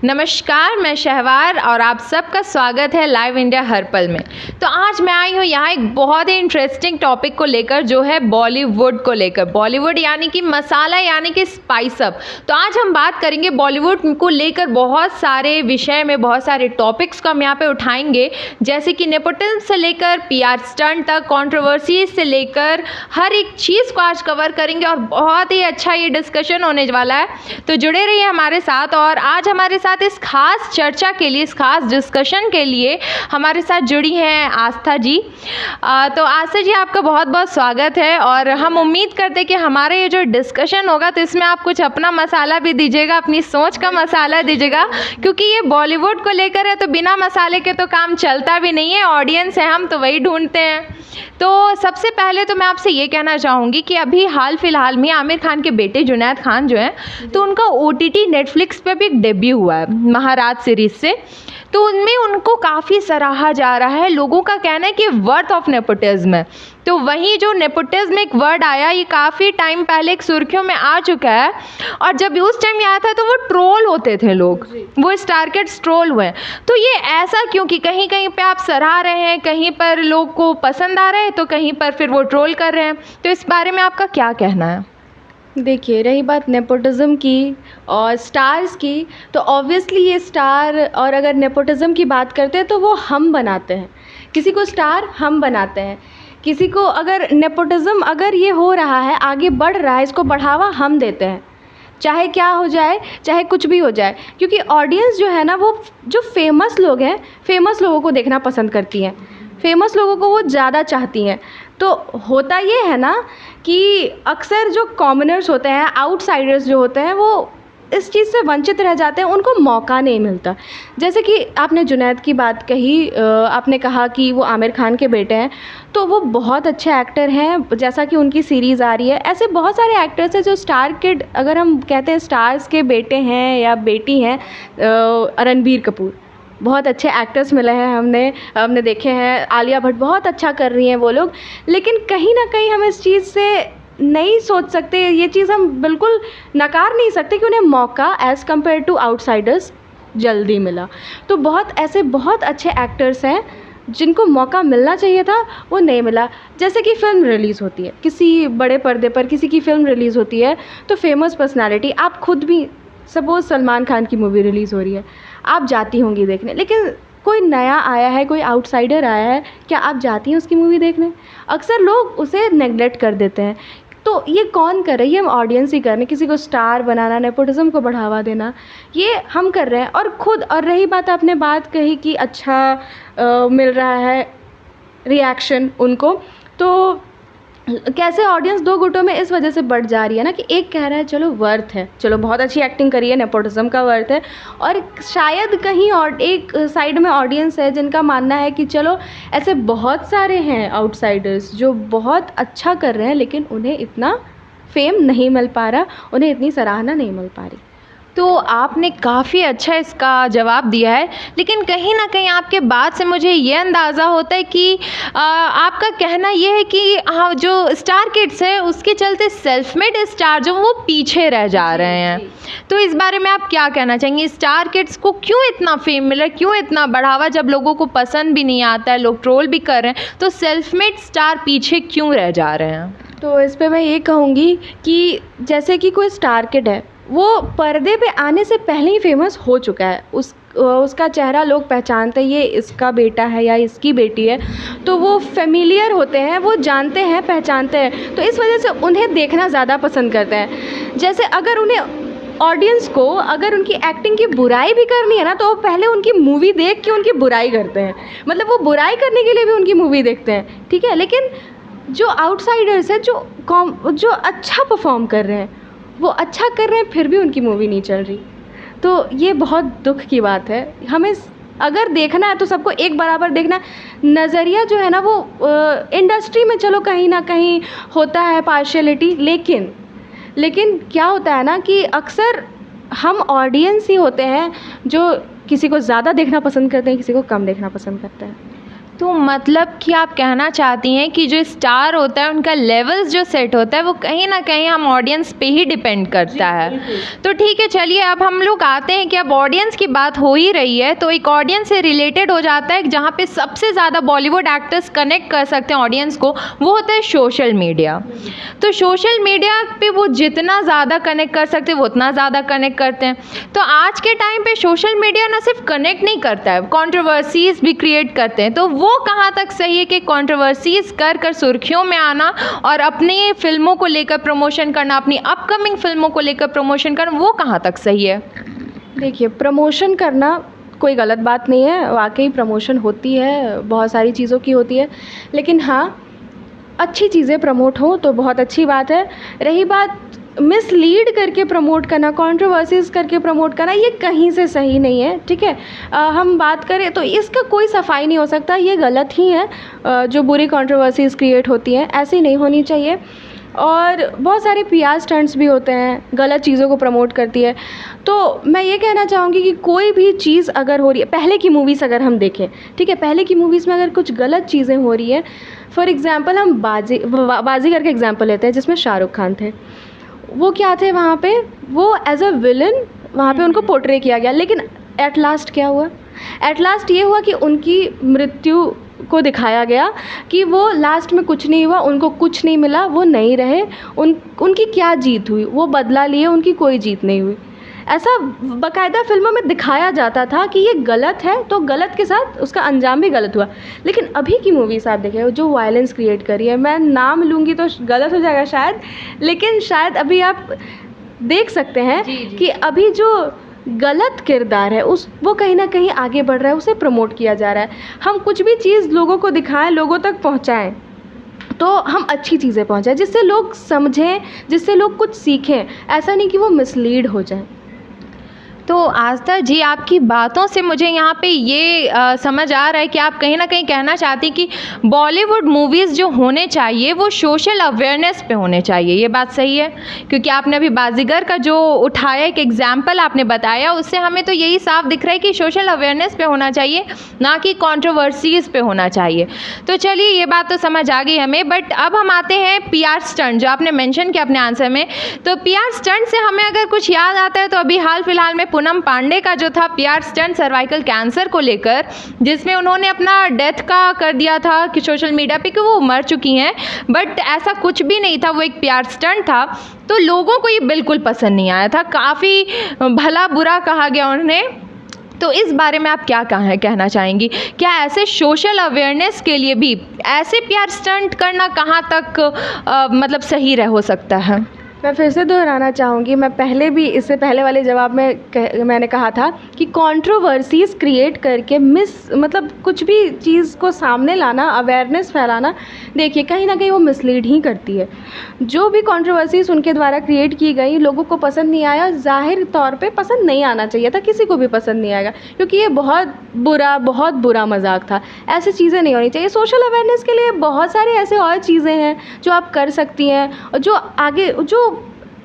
नमस्कार, मैं शहवार और आप सबका स्वागत है लाइव इंडिया हर पल में। तो आज मैं आई हूँ यहाँ एक बहुत ही इंटरेस्टिंग टॉपिक को लेकर, जो है बॉलीवुड को लेकर। बॉलीवुड यानी कि मसाला, यानी कि स्पाइस अप। तो आज हम बात करेंगे बॉलीवुड को लेकर बहुत सारे विषय में, बहुत सारे टॉपिक्स को हम यहाँ पे उठाएंगे, जैसे कि नेपोटिज्म से लेकर पीआर स्टंट तक, कंट्रोवर्सी से लेकर हर एक चीज़ को आज कवर करेंगे और बहुत ही अच्छा ये डिस्कशन होने वाला है। तो जुड़े रहिए हमारे साथ। और आज हमारे साथ इस खास चर्चा के लिए, इस खास डिस्कशन के लिए हमारे साथ जुड़ी हैं आस्था जी। तो आस्था जी, आपका बहुत बहुत स्वागत है और हम उम्मीद करते हैं कि हमारा ये जो डिस्कशन होगा तो इसमें आप कुछ अपना मसाला भी दीजिएगा, अपनी सोच का मसाला दीजिएगा, क्योंकि ये बॉलीवुड को लेकर है तो बिना मसाले के तो काम चलता भी नहीं है। ऑडियंस है हम तो वही ढूंढते हैं। तो सबसे पहले तो मैं आपसे ये कहना चाहूँगी कि अभी हाल फिलहाल में आमिर खान के बेटे जुनैद खान जो हैं, तो उनका ओटीटी नेटफ्लिक्स पे भी एक डेब्यू हुआ है महाराज सीरीज़ से। तो उनमें उनको काफ़ी सराहा जा रहा है। लोगों का कहना है कि वर्थ ऑफ नेपोटिज्म है। तो वहीं जो नेपोटिज्म एक वर्ड आया, ये काफ़ी टाइम पहले एक सुर्खियों में आ चुका है, और जब उस टाइम आया था तो वो ट्रोल होते थे लोग, वो स्टार किड्स ट्रोल हुए। तो ये ऐसा क्यों कि कहीं कहीं पे आप सराह रहे हैं, कहीं पर लोग को पसंद आ रहा है, तो कहीं पर फिर वो ट्रोल कर रहे हैं। तो इस बारे में आपका क्या कहना है? देखिए, रही बात नेपोटिज्म की और स्टार्स की, तो ऑब्वियसली ये स्टार, और अगर नेपोटिज्म की बात करते हैं तो वो हम बनाते हैं। किसी को स्टार हम बनाते हैं, किसी को अगर नेपोटिज्म अगर ये हो रहा है, आगे बढ़ रहा है, इसको बढ़ावा हम देते हैं, चाहे क्या हो जाए, चाहे कुछ भी हो जाए। क्योंकि ऑडियंस जो है ना, वो जो फेमस लोग हैं, फेमस लोगों को देखना पसंद करती हैं, फेमस लोगों को वो ज़्यादा चाहती हैं। तो होता ये है ना कि अक्सर जो कॉमनर्स होते हैं, आउटसाइडर्स जो होते हैं, वो इस चीज़ से वंचित रह जाते हैं, उनको मौका नहीं मिलता। जैसे कि आपने जुनैद की बात कही, आपने कहा कि वो आमिर खान के बेटे हैं, तो वो बहुत अच्छे एक्टर हैं, जैसा कि उनकी सीरीज़ आ रही है। ऐसे बहुत सारे एक्टर्स हैं जो स्टार किड, अगर हम कहते हैं स्टार्स के बेटे हैं या बेटी हैं। रणबीर कपूर, बहुत अच्छे एक्टर्स मिले हैं, हमने देखे हैं। आलिया भट्ट बहुत अच्छा कर रही हैं वो लोग। लेकिन कहीं ना कहीं हम इस चीज़ से नहीं सोच सकते, ये चीज़ हम बिल्कुल नकार नहीं सकते कि उन्हें मौका एज़ कम्पेयर टू आउटसाइडर्स जल्दी मिला। तो बहुत अच्छे एक्टर्स हैं जिनको मौका मिलना चाहिए था, वो नहीं मिला। जैसे कि फ़िल्म रिलीज़ होती है, किसी बड़े पर्दे पर किसी की फ़िल्म रिलीज़ होती है, तो फेमस पर्सनैलिटी, आप खुद भी, सपोज़ सलमान खान की मूवी रिलीज़ हो रही है, आप जाती होंगी देखने, लेकिन कोई नया आया है, कोई आउटसाइडर आया है, क्या आप जाती हैं उसकी मूवी देखने? अक्सर लोग उसे नेगलेक्ट कर देते हैं। तो ये कौन कर रही है? हम ऑडियंस ही कर रहे हैं। किसी को स्टार बनाना, नेपोटिज्म को बढ़ावा देना, ये हम कर रहे हैं। और खुद, और रही बात, आपने बात कही कि अच्छा मिल रहा है रिएक्शन उनको, तो कैसे ऑडियंस दो गुटों में इस वजह से बढ़ जा रही है ना, कि एक कह रहा है चलो वर्थ है, चलो बहुत अच्छी एक्टिंग करी है, नेपोटिज्म का वर्थ है, और शायद कहीं और एक साइड में ऑडियंस है जिनका मानना है कि चलो ऐसे बहुत सारे हैं आउटसाइडर्स जो बहुत अच्छा कर रहे हैं, लेकिन उन्हें इतना फेम नहीं मिल पा रहा, उन्हें इतनी सराहना नहीं मिल पा रही। तो आपने काफ़ी अच्छा इसका जवाब दिया है, लेकिन कहीं ना कहीं आपके बात से मुझे ये अंदाज़ा होता है कि आपका कहना ये है कि हाँ, जो स्टार किड्स है उसके चलते सेल्फ मेड स्टार जो वो पीछे रह जा रहे हैं। तो इस बारे में आप क्या कहना चाहेंगे? स्टार किड्स को क्यों इतना फेम मिला, क्यों इतना बढ़ावा, जब लोगों को पसंद भी नहीं आता है, लोग ट्रोल भी कर रहे हैं, तो सेल्फ मेड स्टार पीछे क्यों रह जा रहे हैं? तो इस पर मैं ये कहूँगी कि जैसे कि कोई स्टार किड है, वो पर्दे पे आने से पहले ही फेमस हो चुका है, उसका चेहरा लोग पहचानते हैं, ये इसका बेटा है या इसकी बेटी है, तो वो फेमिलियर होते हैं, वो जानते हैं, पहचानते हैं, तो इस वजह से उन्हें देखना ज़्यादा पसंद करते हैं। जैसे अगर उन्हें ऑडियंस को अगर उनकी एक्टिंग की बुराई भी करनी है ना, तो वो पहले उनकी मूवी देख के उनकी बुराई करते हैं, मतलब वो बुराई करने के लिए भी उनकी मूवी देखते हैं, ठीक है। लेकिन जो आउटसाइडर्स हैं, जो अच्छा परफॉर्म कर रहे हैं, वो अच्छा कर रहे हैं, फिर भी उनकी मूवी नहीं चल रही, तो ये बहुत दुख की बात है। हमें अगर देखना है तो सबको एक बराबर देखना। नज़रिया जो है ना, वो इंडस्ट्री में चलो कहीं ना कहीं होता है पार्शियलिटी, लेकिन क्या होता है ना कि अक्सर हम ऑडियंस ही होते हैं जो किसी को ज़्यादा देखना पसंद करते हैं, किसी को कम देखना पसंद करते हैं। तो मतलब कि आप कहना चाहती हैं कि जो स्टार होता है उनका लेवल्स जो सेट होता है वो कहीं ना कहीं हम ऑडियंस पे ही डिपेंड करता है। तो ठीक है, चलिए अब हम लोग आते हैं कि अब ऑडियंस की बात हो ही रही है तो एक ऑडियंस से रिलेटेड हो जाता है जहाँ पे सबसे ज़्यादा बॉलीवुड एक्टर्स कनेक्ट कर सकते हैं ऑडियंस को, वो होता है सोशल मीडिया। तो सोशल मीडिया पे वो जितना ज़्यादा कनेक्ट कर सकते हैं वो उतना ज़्यादा कनेक्ट करते हैं। तो आज के टाइम पे सोशल मीडिया ना सिर्फ कनेक्ट नहीं करता है, कंट्रोवर्सीज भी क्रिएट करते हैं। तो वो कहाँ तक सही है कि कंट्रोवर्सीज कर सुर्खियों में आना और अपनी फिल्मों को लेकर प्रमोशन करना, अपनी अपकमिंग फिल्मों को लेकर प्रमोशन करना, वो कहाँ तक सही है? देखिए, प्रमोशन करना कोई गलत बात नहीं है, वाकई प्रमोशन होती है, बहुत सारी चीज़ों की होती है, लेकिन हाँ, अच्छी चीज़ें प्रमोट हो तो बहुत अच्छी बात है। रही बात मिसलीड करके प्रमोट करना, कंट्रोवर्सीज़ करके प्रमोट करना, ये कहीं से सही नहीं है, ठीक है। हम बात करें तो इसका कोई सफाई नहीं हो सकता, ये गलत ही है। जो बुरी कंट्रोवर्सीज़ क्रिएट होती हैं ऐसी नहीं होनी चाहिए। और बहुत सारे पीआर स्टंट्स भी होते हैं, गलत चीज़ों को प्रमोट करती है। तो मैं ये कहना चाहूँगी कि कोई भी चीज़ अगर हो रही है, पहले की मूवीज़ अगर हम देखें, ठीक है, पहले की मूवीज़ में अगर कुछ गलत चीज़ें हो रही हैं, फॉर एग्ज़ाम्पल हम बाजीगर का एग्ज़ाम्पल लेते हैं जिसमें शाहरुख खान थे। वो क्या थे वहाँ पे, वो एज अ विलन वहाँ पे उनको पोर्ट्रे किया गया, लेकिन एट लास्ट क्या हुआ? एट लास्ट ये हुआ कि उनकी मृत्यु को दिखाया गया कि वो लास्ट में कुछ नहीं हुआ, उनको कुछ नहीं मिला, वो नहीं रहे, उनकी क्या जीत हुई? वो बदला लिए, उनकी कोई जीत नहीं हुई। ऐसा बाकायदा फिल्मों में दिखाया जाता था कि ये गलत है तो गलत के साथ उसका अंजाम भी गलत हुआ। लेकिन अभी की मूवीज़ आप देखें जो वायलेंस क्रिएट करी है, मैं नाम लूँगी तो गलत हो जाएगा शायद, लेकिन शायद अभी आप देख सकते हैं कि अभी जो गलत किरदार है वो कहीं ना कहीं आगे बढ़ रहा है, उसे प्रमोट किया जा रहा है। हम कुछ भी चीज़ लोगों को दिखाएं, लोगों तक पहुंचाएं, तो हम अच्छी चीज़ें पहुंचाएं जिससे लोग समझें, जिससे लोग कुछ सीखें, ऐसा नहीं कि वो मिसलीड हो जाएं। तो आस्था जी, आपकी बातों से मुझे यहाँ पे ये समझ आ रहा है कि आप कहीं ना कहीं कहना चाहती कि बॉलीवुड मूवीज़ जो होने चाहिए वो सोशल अवेयरनेस पे होने चाहिए। ये बात सही है? क्योंकि आपने अभी बाजीगर का जो उठाया एक एग्जाम्पल आपने बताया, उससे हमें तो यही साफ दिख रहा है कि सोशल अवेयरनेस पे होना चाहिए, ना कि कॉन्ट्रोवर्सीज़ पे होना चाहिए। तो चलिए, ये बात तो समझ आ गई हमें। बट अब हम आते हैं पीआर स्टंट, जो आपने मेंशन किया अपने आंसर में। तो पीआर स्टंट से हमें अगर कुछ याद आता है तो अभी हाल फिलहाल में पूनम पांडे का जो था पीआर स्टंट सर्वाइकल कैंसर को लेकर, जिसमें उन्होंने अपना डेथ का कर दिया था कि सोशल मीडिया पे कि वो मर चुकी हैं, बट ऐसा कुछ भी नहीं था, वो एक पीआर स्टंट था। तो लोगों को ये बिल्कुल पसंद नहीं आया था, काफ़ी भला बुरा कहा गया उन्हें। तो इस बारे में आप क्या कहना चाहेंगी? क्या ऐसे सोशल अवेयरनेस के लिए भी ऐसे पीआर स्टंट करना कहाँ तक मतलब सही हो सकता है? मैं फिर से दोहराना चाहूँगी, मैं पहले भी इससे पहले वाले जवाब में मैंने कहा था कि कंट्रोवर्सीज़ क्रिएट करके मतलब कुछ भी चीज़ को सामने लाना, अवेयरनेस फैलाना, देखिए कहीं ना कहीं वो मिसलीड ही करती है। जो भी कंट्रोवर्सीज़ उनके द्वारा क्रिएट की गई, लोगों को पसंद नहीं आया, ज़ाहिर तौर पे पसंद नहीं आना चाहिए था, किसी को भी पसंद नहीं आएगा, क्योंकि ये बहुत बुरा मजाक था। ऐसी चीज़ें नहीं होनी चाहिए। सोशल अवेयरनेस के लिए बहुत सारे ऐसे और चीज़ें हैं जो आप कर सकती हैं और जो आगे जो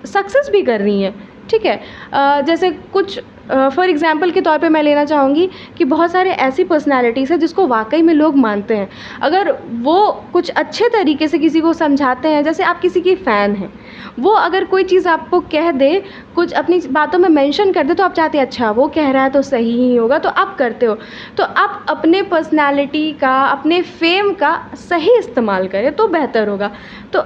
सक्सेस भी कर रही हैं, ठीक है। जैसे कुछ फॉर एग्ज़ाम्पल के तौर पे मैं लेना चाहूँगी कि बहुत सारे ऐसी पर्सनालिटीज़ हैं जिसको वाकई में लोग मानते हैं। अगर वो कुछ अच्छे तरीके से किसी को समझाते हैं, जैसे आप किसी की फ़ैन हैं, वो अगर कोई चीज़ आपको कह दे, कुछ अपनी बातों में मेंशन कर दे, तो आप चाहते हैं अच्छा वो कह रहा है तो सही ही होगा, तो आप करते हो। तो आप अपने पर्सनालिटी का, अपने फेम का सही इस्तेमाल करें तो बेहतर होगा। तो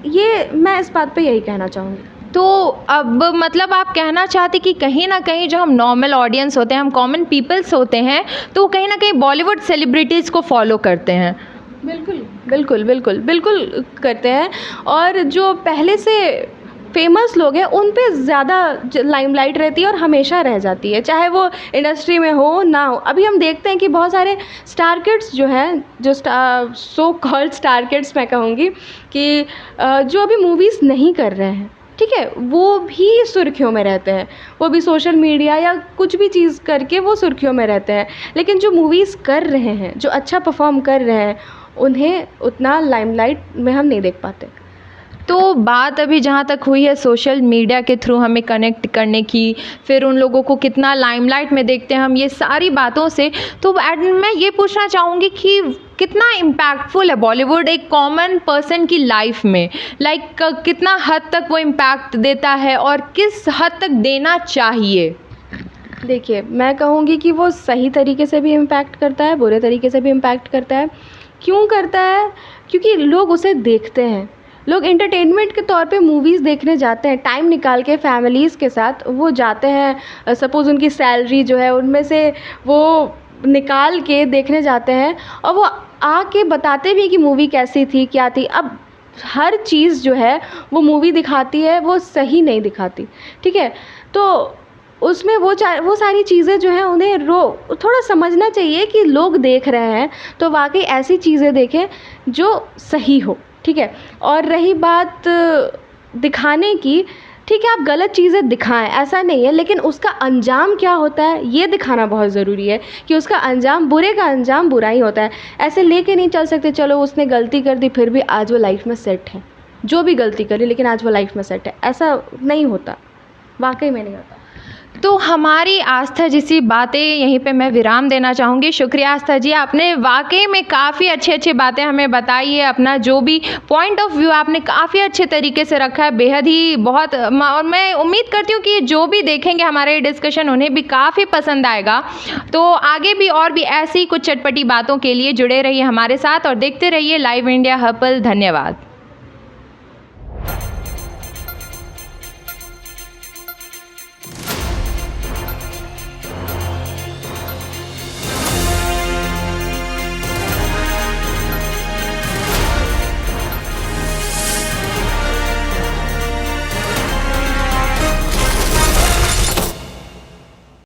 ये मैं इस बात पे यही कहना चाहूँगी। तो अब मतलब आप कहना चाहते कि कहीं ना कहीं जो हम नॉर्मल ऑडियंस होते हैं, हम कॉमन पीपल्स होते हैं, तो कहीं ना कहीं बॉलीवुड सेलिब्रिटीज़ को फॉलो करते हैं। बिल्कुल करते हैं। और जो पहले से फेमस लोग हैं उन पे ज़्यादा लाइमलाइट रहती है और हमेशा रह जाती है, चाहे वो इंडस्ट्री में हो ना हो। अभी हम देखते हैं कि बहुत सारे स्टार किड्स जो हैं, जो सो कॉल्ड स्टार किड्स मैं कहूँगी कि जो अभी मूवीज़ नहीं कर रहे हैं, ठीक है, वो भी सुर्खियों में रहते हैं, वो भी सोशल मीडिया या कुछ भी चीज़ करके वो सुर्खियों में रहते हैं। लेकिन जो मूवीज़ कर रहे हैं, जो अच्छा परफॉर्म कर रहे हैं, उन्हें उतना लाइमलाइट में हम नहीं देख पाते। तो बात अभी जहाँ तक हुई है सोशल मीडिया के थ्रू हमें कनेक्ट करने की, फिर उन लोगों को कितना लाइमलाइट में देखते हैं हम, ये सारी बातों से, तो मैं ये पूछना चाहूँगी कि कितना इम्पैक्टफुल है बॉलीवुड एक कॉमन पर्सन की लाइफ में, लाइक कितना हद तक वो इम्पैक्ट देता है और किस हद तक देना चाहिए? देखिए, मैं कहूँगी कि वो सही तरीके से भी इम्पैक्ट करता है, बुरे तरीके से भी इम्पैक्ट करता है। क्यों करता है? क्योंकि लोग उसे देखते हैं। लोग एंटरटेनमेंट के तौर पे मूवीज़ देखने जाते हैं, टाइम निकाल के फैमिलीज़ के साथ वो जाते हैं। सपोज़ उनकी सैलरी जो है उनमें से वो निकाल के देखने जाते हैं, और वो आके बताते भी हैं कि मूवी कैसी थी, क्या थी। अब हर चीज़ जो है वो मूवी दिखाती है, वो सही नहीं दिखाती, ठीक है? तो उसमें वो सारी चीज़ें जो हैं उन्हें थोड़ा समझना चाहिए कि लोग देख रहे हैं, तो वाक़ई ऐसी चीज़ें देखें जो सही हो, ठीक है? और रही बात दिखाने की, ठीक है, आप गलत चीज़ें दिखाएं, ऐसा नहीं है, लेकिन उसका अंजाम क्या होता है ये दिखाना बहुत ज़रूरी है कि उसका अंजाम, बुरे का अंजाम बुरा ही होता है। ऐसे लेके नहीं चल सकते, चलो उसने गलती कर दी फिर भी आज वो लाइफ में सेट है, जो भी गलती करी लेकिन आज वो लाइफ में सेट है, ऐसा नहीं होता, वाकई में नहीं होता। तो हमारी आस्था जैसी बातें यहीं पे मैं विराम देना चाहूँगी। शुक्रिया आस्था जी, आपने वाकई में काफ़ी अच्छी बातें हमें बताई है, अपना जो भी पॉइंट ऑफ व्यू आपने काफ़ी अच्छे तरीके से रखा है, बेहद ही बहुत, और मैं उम्मीद करती हूँ कि जो भी देखेंगे हमारे डिस्कशन उन्हें भी काफ़ी पसंद आएगा। तो आगे भी और भी ऐसी कुछ चटपटी बातों के लिए जुड़े रहिए हमारे साथ और देखते रहिए लाइव इंडिया हर्पल। धन्यवाद।